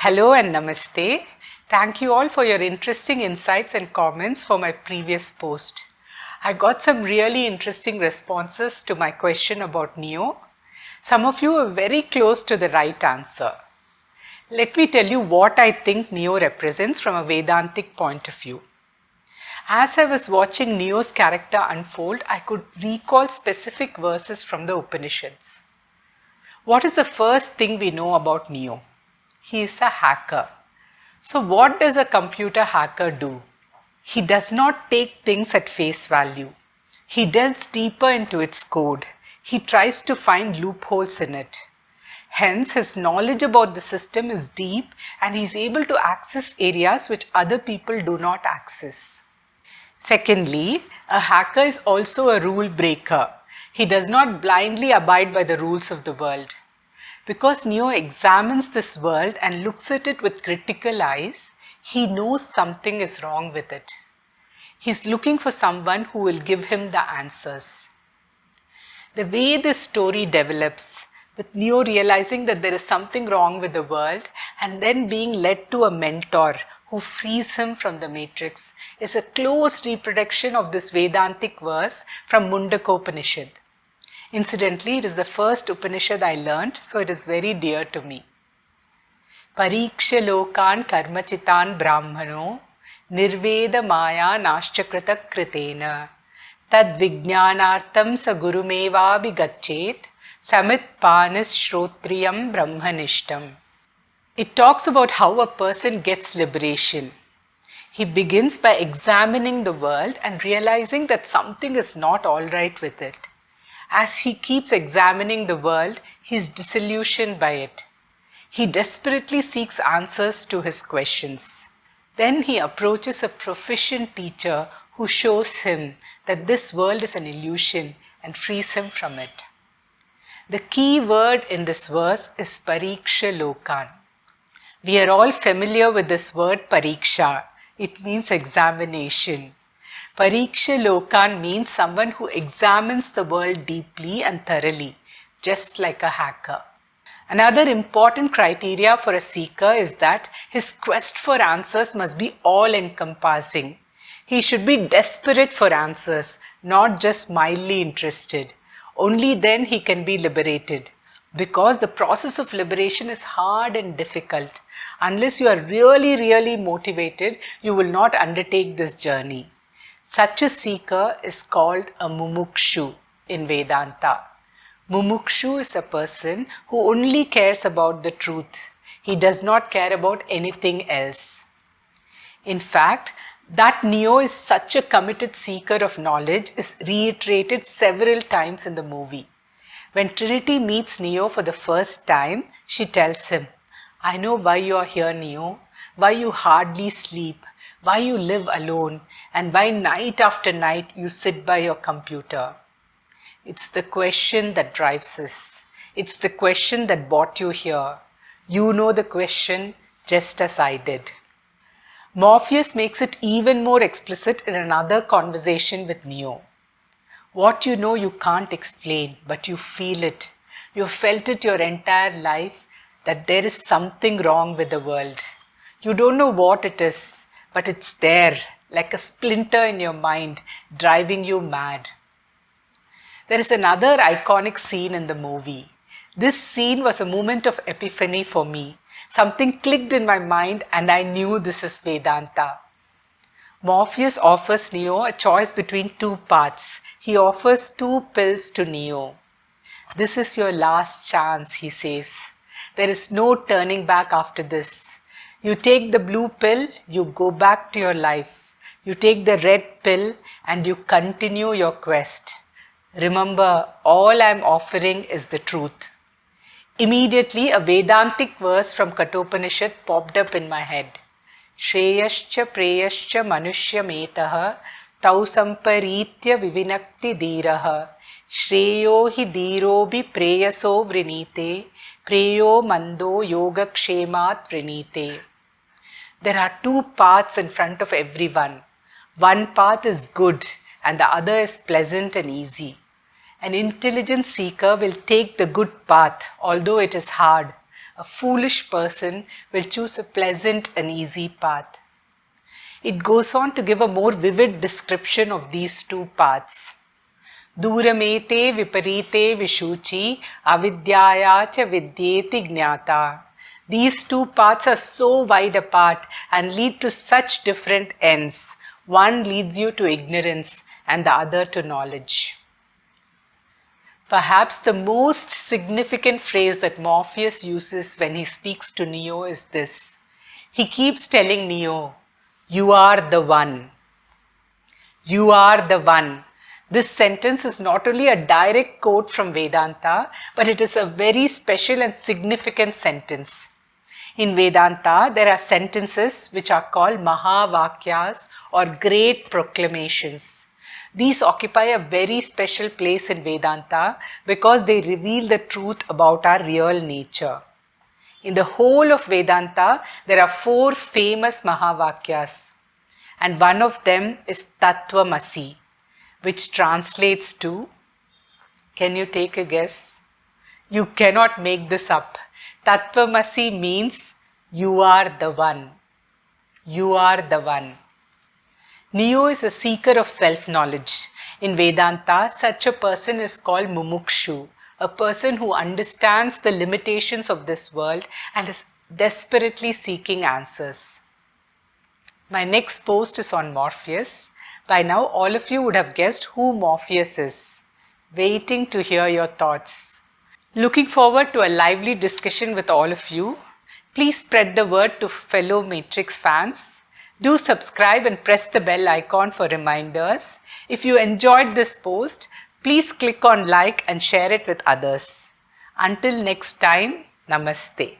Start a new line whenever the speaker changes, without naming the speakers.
Hello and namaste. Thank you all for your interesting insights and comments for my previous post. I got some really interesting responses to my question about Neo. Some of you are very close to the right answer. Let me tell you what I think Neo represents from a Vedantic point of view. As I was watching Neo's character unfold, I could recall specific verses from the Upanishads. What is the first thing we know about Neo? He is a hacker. So what does a computer hacker do? He does not take things at face value. He delves deeper into its code. He tries to find loopholes in it. Hence, his knowledge about the system is deep and he is able to access areas which other people do not access. Secondly, a hacker is also a rule breaker. He does not blindly abide by the rules of the world. Because Neo examines this world and looks at it with critical eyes, he knows something is wrong with it. He's looking for someone who will give him the answers. The way this story develops, with Neo realizing that there is something wrong with the world and then being led to a mentor who frees him from the matrix, is a close reproduction of this Vedantic verse from Mundaka Upanishad. Incidentally, it is the first Upanishad I learnt, so it is very dear to me. Pariksha lokan karmachitan brahmano nirveda maya nashchakrita kritena tad vijnanartam sa gurumeva bigachet samit panis shrotriyam brahmanishtam. It talks about how a person gets liberation. He begins by examining the world and realizing that something is not all right with it. As he keeps examining the world, he is disillusioned by it. He desperately seeks answers to his questions. Then he approaches a proficient teacher who shows him that this world is an illusion and frees him from it. The key word in this verse is pariksha lokan. We are all familiar with this word pariksha. It means examination. Pariksha lokan means someone who examines the world deeply and thoroughly, just like a hacker. Another important criteria for a seeker is that his quest for answers must be all-encompassing. He should be desperate for answers, not just mildly interested. Only then he can be liberated. Because the process of liberation is hard and difficult. Unless you are really motivated, you will not undertake this journey. Such a seeker is called a mumukshu in Vedanta. Mumukshu is a person who only cares about the truth. He does not care about anything else. In fact, that Neo is such a committed seeker of knowledge is reiterated several times in the movie. When Trinity meets Neo for the first time, she tells him, "I know why you are here, Neo, why you hardly sleep, why you live alone, and why night after night you sit by your computer." It's the question that drives us. It's the question that brought you here. You know the question just as I did. Morpheus makes it even more explicit in another conversation with Neo. What you know you can't explain, but you feel it. You've felt it your entire life that there is something wrong with the world. You don't know what it is, but it's there, like a splinter in your mind, driving you mad. There is another iconic scene in the movie. This scene was a moment of epiphany for me. Something clicked in my mind and I knew this is Vedanta. Morpheus offers Neo a choice between two paths. He offers two pills to Neo. "This is your last chance," he says. "There is no turning back after this. You take the blue pill, you go back to your life. You take the red pill and you continue your quest. Remember, all I am offering is the truth." Immediately, a Vedantic verse from Kathopanishad popped up in my head. Shreyascha preyascha manushyametah tau samparitya vivinakti dhiraha shreyo hi dhirobhi preyaso vrinite preyo mando yogakshemat vrinite. There are two paths in front of everyone. One path is good and the other is pleasant and easy. An intelligent seeker will take the good path, although it is hard. A foolish person will choose a pleasant and easy path. It goes on to give a more vivid description of these two paths. Duramete viparite vishuchi avidyaya cha vidyeti jnata. These two paths are so wide apart and lead to such different ends. One leads you to ignorance and the other to knowledge. Perhaps the most significant phrase that Morpheus uses when he speaks to Neo is this. He keeps telling Neo, "You are the one. You are the one." This sentence is not only a direct quote from Vedanta, but it is a very special and significant sentence. In Vedanta, there are sentences which are called Mahavakyas or great proclamations. These occupy a very special place in Vedanta because they reveal the truth about our real nature. In the whole of Vedanta, there are 4 famous Mahavakyas, and one of them is Tattvamasi, which translates to, can you take a guess? You cannot make this up. Tattvamasi means you are the one. You are the one. Neo is a seeker of self-knowledge. In Vedanta, such a person is called mumukshu, a person who understands the limitations of this world and is desperately seeking answers. My next post is on Morpheus. By now, all of you would have guessed who Morpheus is. Waiting to hear your thoughts. Looking forward to a lively discussion with all of you. Please spread the word to fellow Matrix fans. Do subscribe and press the bell icon for reminders. If you enjoyed this post, please click on like and share it with others. Until next time, Namaste.